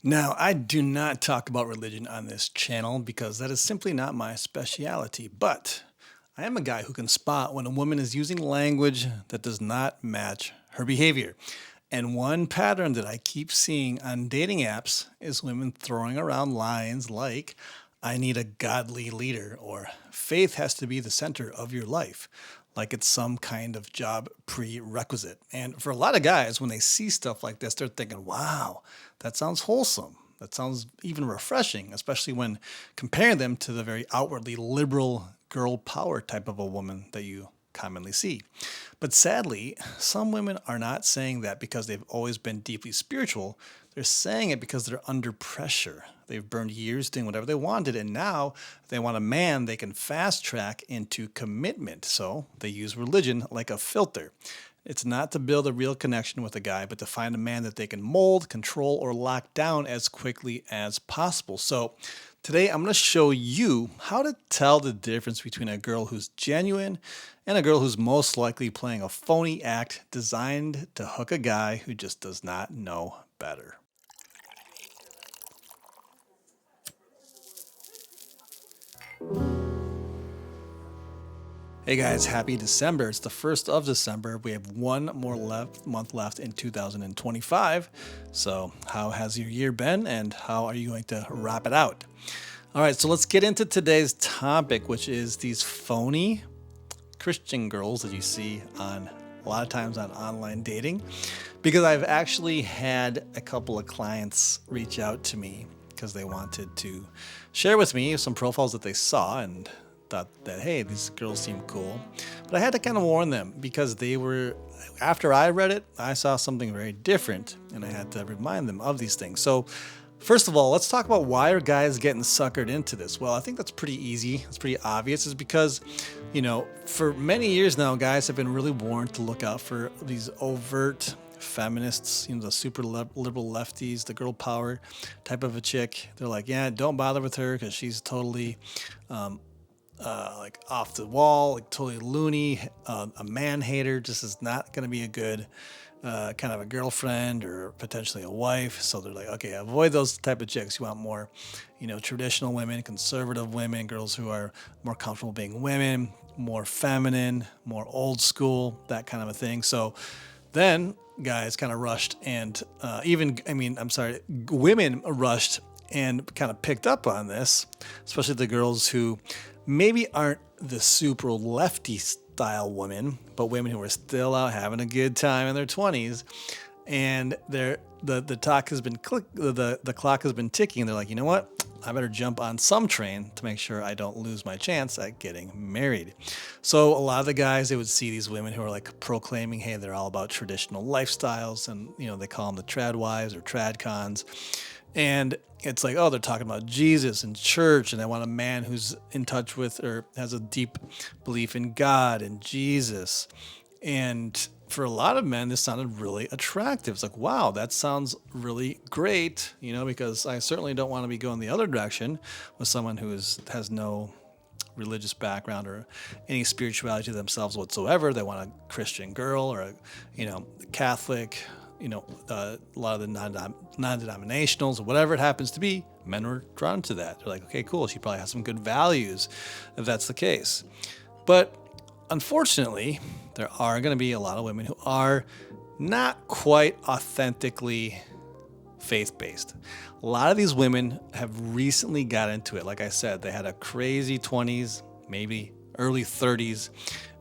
Now, I do not talk about religion on this channel because that is simply not my specialty, but I am a guy who can spot when a woman is using language that does not match her behavior. And one pattern that I keep seeing on dating apps is women throwing around lines like, I need a godly leader, or faith has to be the center of your life, like it's some kind of job prerequisite. And for a lot of guys, when they see stuff like this, they're thinking, wow, that sounds wholesome. That sounds even refreshing, especially when comparing them to the very outwardly liberal girl power type of a woman that you commonly see. But sadly, some women are not saying that because they've always been deeply spiritual. They're saying it because they're under pressure. They've burned years doing whatever they wanted, and now they want a man they can fast track into commitment. So they use religion like a filter. It's not to build a real connection with a guy, but to find a man that they can mold, control, or lock down as quickly as possible. So today I'm going to show you how to tell the difference between a girl who's genuine and a girl who's most likely playing a phony act designed to hook a guy who just does not know better. Hey guys, happy December. It's the 1st of December. We have one more month left in 2025. So how has your year been and how are you going to wrap it out? All right, so let's get into today's topic, which is these phony Christian girls that you see on a lot of times on online dating, because I've actually had a couple of clients reach out to me because they wanted to share with me some profiles that they saw and thought that, hey, these girls seem cool. But I had to kind of warn them because after I read it, I saw something very different and I had to remind them of these things. So first of all, let's talk about why are guys getting suckered into this? Well, I think that's pretty easy. It's pretty obvious. It's because, for many years now, guys have been really warned to look out for these overt feminists, the super liberal lefties, the girl power type of a chick. They're like, yeah, don't bother with her because she's totally like off the wall, like totally loony, a man hater. Just is not going to be a good kind of a girlfriend or potentially a wife. So they're like, okay, avoid those type of chicks. You want more, traditional women, conservative women, girls who are more comfortable being women, more feminine, more old school, that kind of a thing. So then guys kind of rushed and women rushed and kind of picked up on this, especially the girls who maybe aren't the super lefty style women, but women who are still out having a good time in their 20s, and the clock has been ticking. And they're like, you know what? I better jump on some train to make sure I don't lose my chance at getting married. So a lot of the guys, they would see these women who are like proclaiming, hey, they're all about traditional lifestyles, and they call them the trad wives or trad cons. And it's like, oh, they're talking about Jesus and church, and they want a man who's in touch with or has a deep belief in God and Jesus. And for a lot of men, this sounded really attractive. It's like, wow, that sounds really great, because I certainly don't want to be going the other direction with someone who has no religious background or any spirituality to themselves whatsoever. They want a Christian girl or a Catholic, a lot of the non-denominationals or whatever it happens to be. Men were drawn to that. They're like, okay, cool. She probably has some good values if that's the case. But unfortunately, there are going to be a lot of women who are not quite authentically faith-based. A lot of these women have recently got into it. Like I said, they had a crazy 20s, maybe early 30s,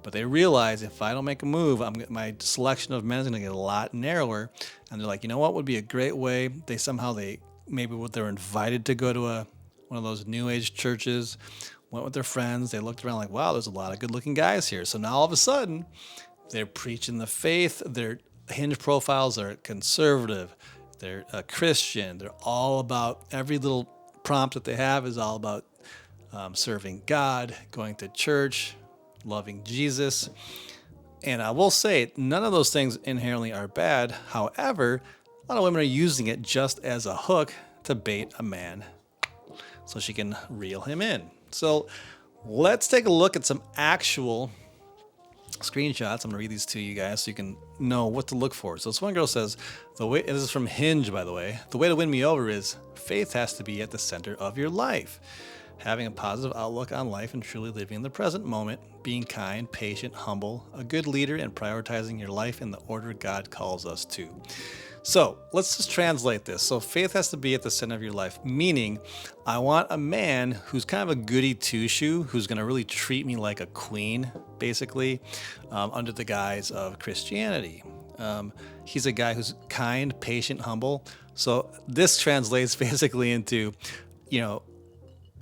but they realize if I don't make a move, my selection of men is going to get a lot narrower. And they're like, you know what would be a great way? They're invited to go to one of those new age churches, went with their friends. They looked around like, wow, there's a lot of good looking guys here. So now all of a sudden they're preaching the faith. Their Hinge profiles are conservative. They're a Christian. They're all about, every little prompt that they have is all about serving God, going to church, loving Jesus. And I will say, none of those things inherently are bad. However, a lot of women are using it just as a hook to bait a man so she can reel him in. So let's take a look at some actual screenshots. I'm going to read these to you guys so you can know what to look for. So this one girl says, the way, this is from Hinge, by the way, the way to win me over is faith has to be at the center of your life. Having a positive outlook on life and truly living in the present moment, being kind, patient, humble, a good leader, and prioritizing your life in the order God calls us to. So let's just translate this. So faith has to be at the center of your life, meaning I want a man who's kind of a goody two-shoe, who's going to really treat me like a queen, basically, under the guise of Christianity. He's a guy who's kind, patient, humble. So this translates basically into,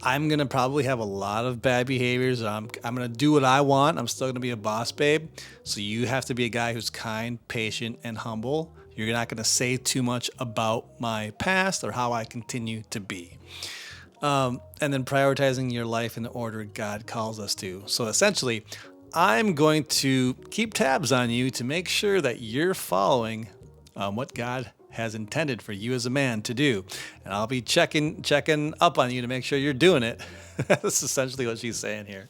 I'm going to probably have a lot of bad behaviors. I'm going to do what I want. I'm still going to be a boss babe. So you have to be a guy who's kind, patient, and humble. You're not going to say too much about my past or how I continue to be. And then prioritizing your life in the order God calls us to. So essentially, I'm going to keep tabs on you to make sure that you're following what God has intended for you as a man to do. And I'll be checking up on you to make sure you're doing it. That's essentially what she's saying here.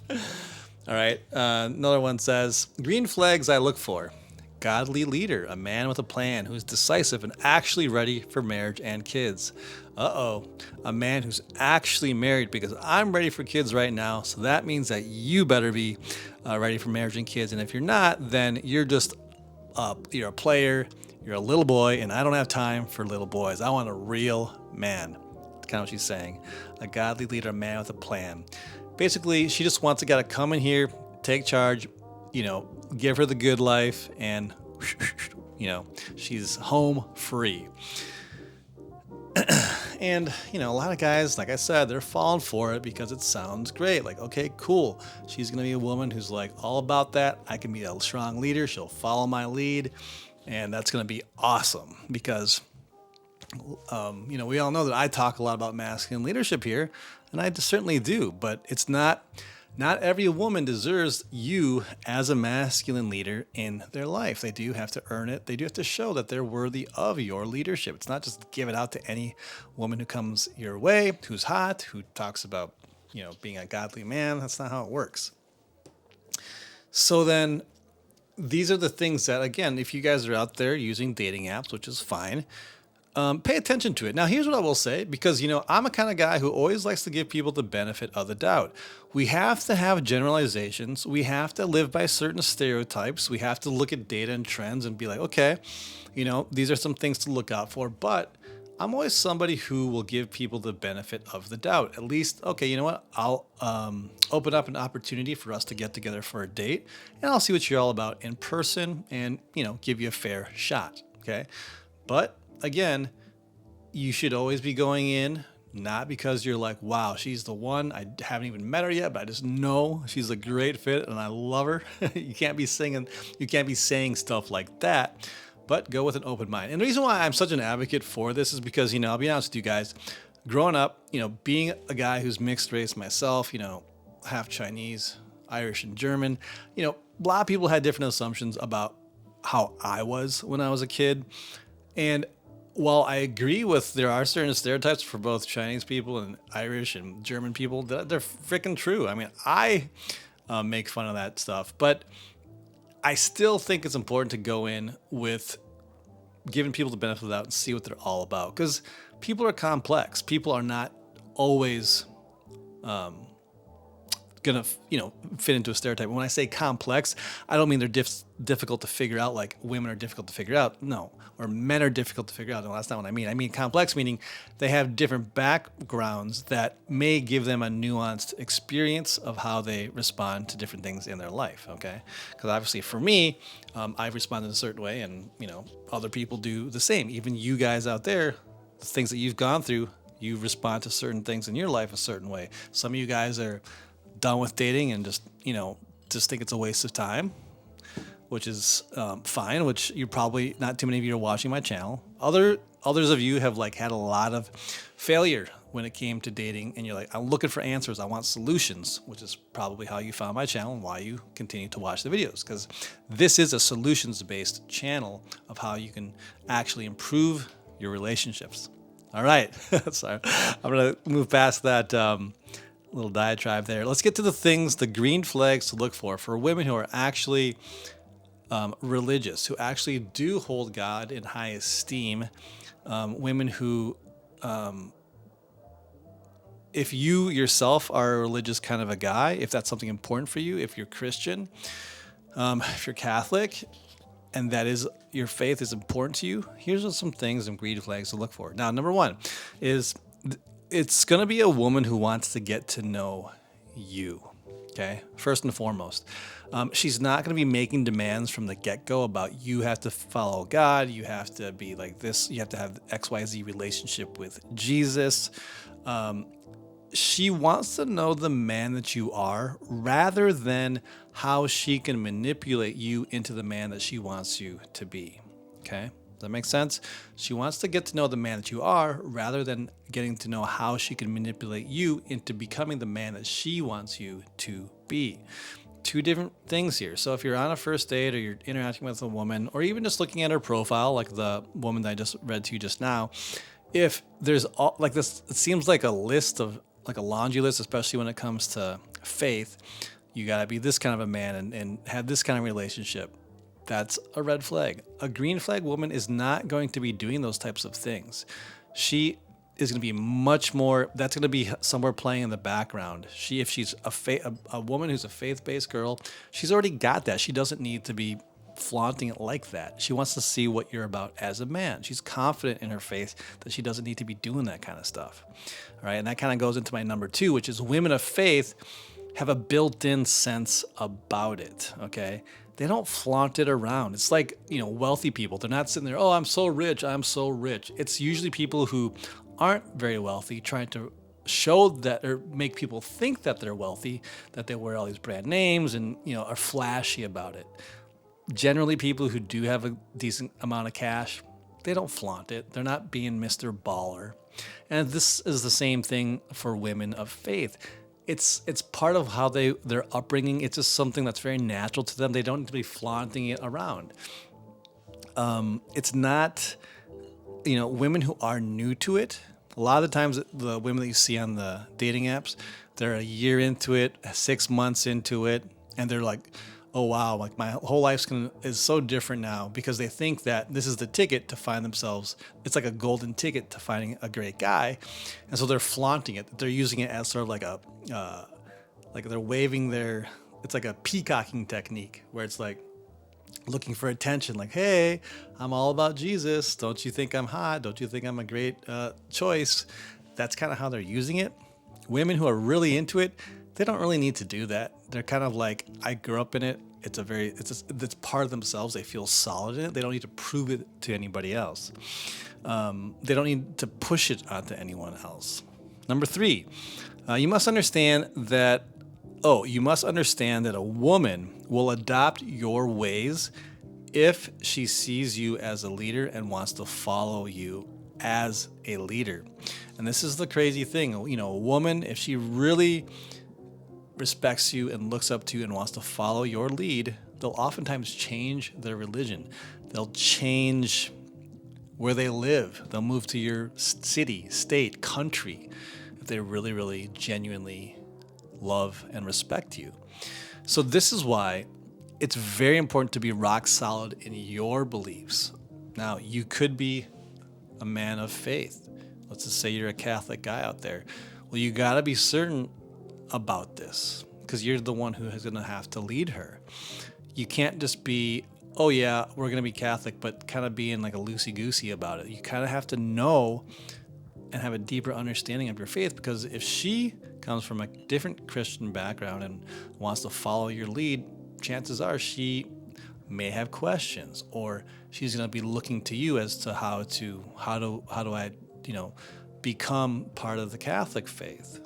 All right. Another one says, green flags I look for. Godly leader, a man with a plan who's decisive and actually ready for marriage and kids. A man who's actually married, because I'm ready for kids right now. So that means that you better be ready for marriage and kids. And if you're not, then you're just you're a player. You're a little boy, and I don't have time for little boys. I want a real man. That's kind of what she's saying. A godly leader, a man with a plan. Basically, she just wants a guy to come in here, take charge, give her the good life, and, she's home free. And, a lot of guys, like I said, they're falling for it because it sounds great. Like, okay, cool. She's going to be a woman who's like all about that. I can be a strong leader. She'll follow my lead. And that's going to be awesome because, we all know that I talk a lot about masculine leadership here, and I certainly do, but it's not every woman deserves you as a masculine leader in their life. They do have to earn it. They do have to show that they're worthy of your leadership. It's not just give it out to any woman who comes your way, who's hot, who talks about, being a godly man. That's not how it works. So then, these are the things that, again, if you guys are out there using dating apps, which is fine, pay attention to it. Now, here's what I will say, because, I'm a kind of guy who always likes to give people the benefit of the doubt. We have to have generalizations. We have to live by certain stereotypes. We have to look at data and trends and be like, okay, these are some things to look out for. But I'm always somebody who will give people the benefit of the doubt. At least, okay, you know what? I'll open up an opportunity for us to get together for a date, and I'll see what you're all about in person and, give you a fair shot, okay? But, again, you should always be going in, not because you're like, wow, she's the one. I haven't even met her yet, but I just know she's a great fit and I love her. You can't be saying stuff like that. But go with an open mind. And the reason why I'm such an advocate for this is because, I'll be honest with you guys, growing up, being a guy who's mixed race myself, half Chinese, Irish, and German, a lot of people had different assumptions about how I was when I was a kid. And while I agree with there are certain stereotypes for both Chinese people and Irish and German people, they're freaking true. I mean, I make fun of that stuff, but I still think it's important to go in with giving people the benefit of the doubt and see what they're all about. Because people are complex. People are not always going to, fit into a stereotype. When I say complex, I don't mean they're difficult to figure out like women are difficult to figure out. No. Or men are difficult to figure out. No, that's not what I mean. I mean complex meaning they have different backgrounds that may give them a nuanced experience of how they respond to different things in their life, okay? Because obviously for me, I respond in a certain way and, other people do the same. Even you guys out there, the things that you've gone through, you respond to certain things in your life a certain way. Some of you guys are done with dating and just think it's a waste of time, which is fine, which you probably, not too many of you are watching my channel. Others of you have had a lot of failure when it came to dating, and you're like, I'm looking for answers, I want solutions, which is probably how you found my channel and why you continue to watch the videos, because this is a solutions-based channel of how you can actually improve your relationships. All right, sorry, I'm gonna move past that little diatribe there. Let's get to the things, the green flags to look for women who are actually religious, who actually do hold God in high esteem. Women who, if you yourself are a religious kind of a guy, if that's something important for you, if you're Christian, if you're Catholic, and that is your faith is important to you, here's some things and green flags to look for. Now, number one is it's going to be a woman who wants to get to know you. Okay, first and foremost, she's not going to be making demands from the get-go about you have to follow God, you have to be like this, you have to have XYZ relationship with Jesus. She wants to know the man that you are rather than how she can manipulate you into the man that she wants you to be. Okay? Does that make sense? She wants to get to know the man that you are rather than getting to know how she can manipulate you into becoming the man that she wants you to be. Two different things here. So if you're on a first date or you're interacting with a woman or even just looking at her profile, like the woman that I just read to you just now, if there's all, like this, it seems like a list of like a laundry list, especially when it comes to faith. You got to be this kind of a man and have this kind of relationship. That's a red flag. A green flag woman is not going to be doing those types of things. She is going to be much more, that's going to be somewhere playing in the background. If she's a woman who's a faith-based girl, she's already got that. She doesn't need to be flaunting it like that. She wants to see what you're about as a man. She's confident in her faith that she doesn't need to be doing that kind of stuff. All right, and that kind of goes into my number two, which is women of faith have a built-in sense about it, okay? They don't flaunt it around. It's like, wealthy people. They're not sitting there, oh, I'm so rich, I'm so rich. It's usually people who aren't very wealthy trying to show that or make people think that they're wealthy, that they wear all these brand names and, are flashy about it. Generally, people who do have a decent amount of cash, they don't flaunt it. They're not being Mr. Baller. And this is the same thing for women of faith. It's part of how their upbringing. It's just something that's very natural to them. They don't need to be flaunting it around. It's not, women who are new to it. A lot of the times, the women that you see on the dating apps, they're a year into it, 6 months into it, and they're like, oh wow, like my whole life is so different now, because they think that this is the ticket to find themselves. It's like a golden ticket to finding a great guy, and so they're flaunting it. They're using it as sort of like like they're waving their. It's like a peacocking technique where it's like looking for attention. Like, hey, I'm all about Jesus. Don't you think I'm hot? Don't you think I'm a great choice? That's kind of how they're using it. Women who are really into it, they don't really need to do that. They're kind of like, I grew up in it. It's part of themselves. They feel solid in it. They don't need to prove it to anybody else. They don't need to push it onto anyone else. Number three, you must understand that a woman will adopt your ways if she sees you as a leader and wants to follow you as a leader. And this is the crazy thing. A woman, if she really respects you and looks up to you and wants to follow your lead, they'll oftentimes change their religion. They'll change where they live. They'll move to your city, state, country, if they really, really genuinely love and respect you. So this is why it's very important to be rock solid in your beliefs. Now, you could be a man of faith. Let's just say you're a Catholic guy out there. Well, you got to be certain about this, because you're the one who is going to have to lead her. You can't just be, oh yeah, we're going to be Catholic, but kind of being like a loosey-goosey about it. You kind of have to know and have a deeper understanding of your faith, because if she comes from a different Christian background and wants to follow your lead, chances are she may have questions, or she's going to be looking to you as to how do I become part of the Catholic faith.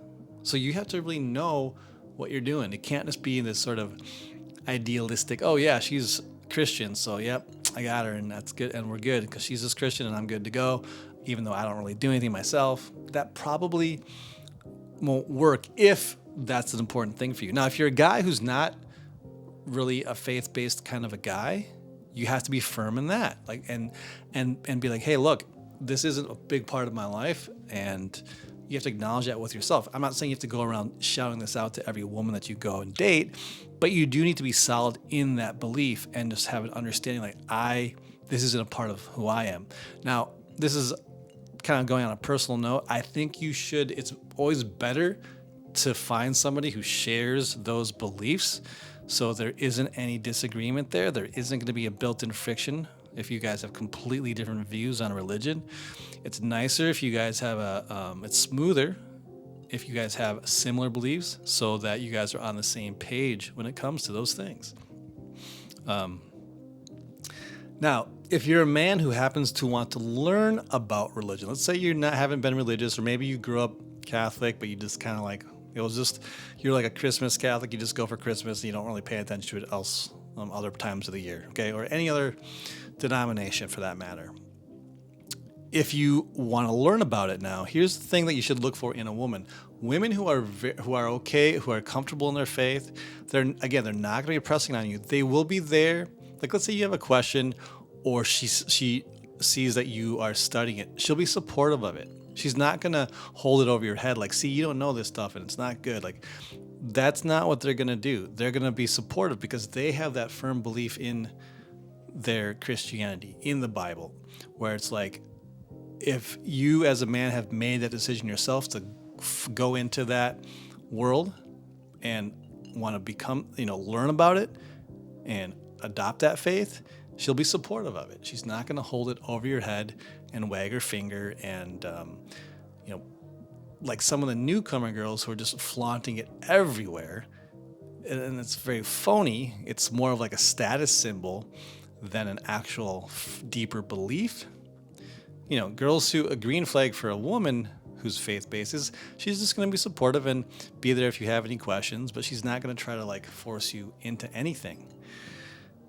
So you have to really know what you're doing. It can't just be this sort of idealistic, oh yeah, she's Christian, so yep, I got her and that's good and we're good because she's just Christian and I'm good to go, even though I don't really do anything myself. That probably won't work if that's an important thing for you. Now, if you're a guy who's not really a faith-based kind of a guy, you have to be firm in that, like and be like, hey, look, this isn't a big part of my life, and you have to acknowledge that with yourself. I'm not saying you have to go around shouting this out to every woman that you go and date, but you do need to be solid in that belief and just have an understanding like, this isn't a part of who I am. Now, this is kind of going on a personal note. I think it's always better to find somebody who shares those beliefs so there isn't any disagreement there. There isn't going to be a built-in friction if you guys have completely different views on religion. It's nicer if you guys have it's smoother if you guys have similar beliefs so that you guys are on the same page when it comes to those things. Now, if you're a man who happens to want to learn about religion, let's say you haven't been religious, or maybe you grew up Catholic, but you just kind of like, you're like a Christmas Catholic, you just go for Christmas and you don't really pay attention to it else other times of the year, okay? Or any other denomination for that matter. If you want to learn about it now, here's the thing that you should look for in a woman. Women who are okay, who are comfortable in their faith, they're not going to be pressing on you. They will be there. Like, let's say you have a question, or she sees that you are studying it. She'll be supportive of it. She's not going to hold it over your head like, see, you don't know this stuff and it's not good. Like, that's not what they're going to do. They're going to be supportive because they have that firm belief in their Christianity, in the Bible, where it's like, if you as a man have made that decision yourself to go into that world and want to become, learn about it and adopt that faith, she'll be supportive of it. She's not going to hold it over your head and wag her finger and, like some of the newcomer girls who are just flaunting it everywhere. And it's very phony. It's more of like a status symbol than an actual deeper belief. Girls who a green flag for a woman who's faith-based is she's just going to be supportive and be there if you have any questions, but she's not going to try to like force you into anything.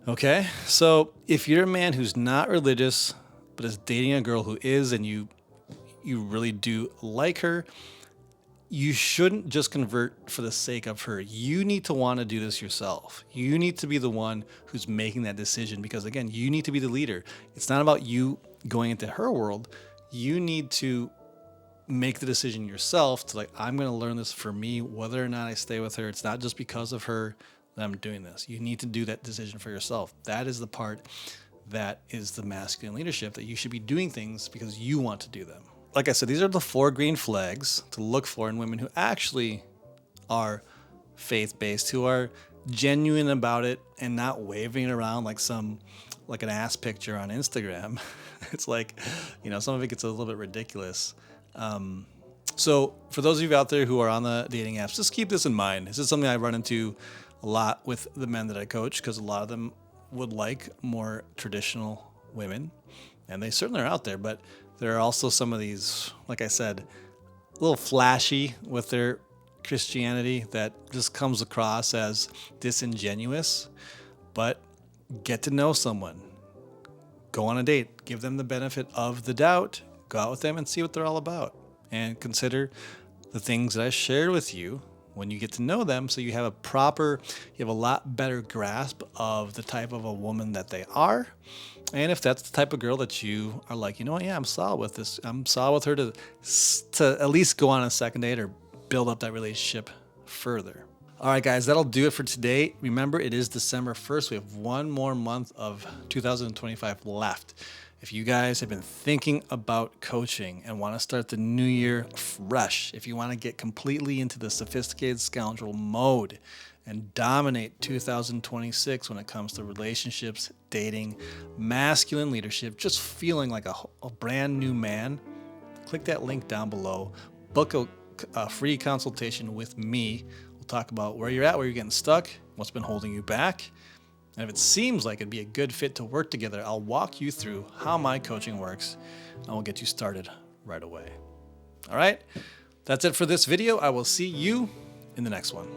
Okay, so if you're a man who's not religious but is dating a girl who is, and you really do like her, you shouldn't just convert for the sake of her. You need to want to do this yourself. You need to be the one who's making that decision because, again, you need to be the leader. It's not about you going into her world. You need to make the decision yourself to like, I'm going to learn this for me, whether or not I stay with her. It's not just because of her that I'm doing this. You need to do that decision for yourself. That is the part that is the masculine leadership, that you should be doing things because you want to do them. Like I said, these are the 4 green flags to look for in women who actually are faith-based, who are genuine about it and not waving it around like an ass picture on Instagram. It's like, some of it gets a little bit ridiculous. So for those of you out there who are on the dating apps, just keep this in mind. This is something I run into a lot with the men that I coach, because a lot of them would like more traditional women, and they certainly are out there, but there are also some of these, like I said, a little flashy with their Christianity that just comes across as disingenuous. But get to know someone. Go on a date. Give them the benefit of the doubt. Go out with them and see what they're all about. And consider the things that I shared with you when you get to know them, so you have a lot better grasp of the type of a woman that they are. And if that's the type of girl that you are like, I'm solid with this. I'm solid with her to at least go on a second date or build up that relationship further. All right, guys, that'll do it for today. Remember, it is December 1st. We have one more month of 2025 left. If you guys have been thinking about coaching and want to start the new year fresh, if you want to get completely into the sophisticated scoundrel mode and dominate 2026 when it comes to relationships, dating, masculine leadership, just feeling like a brand new man, click that link down below. Book a free consultation with me. We'll talk about where you're at, where you're getting stuck, what's been holding you back. And if it seems like it'd be a good fit to work together, I'll walk you through how my coaching works, and we'll get you started right away. All right, that's it for this video. I will see you in the next one.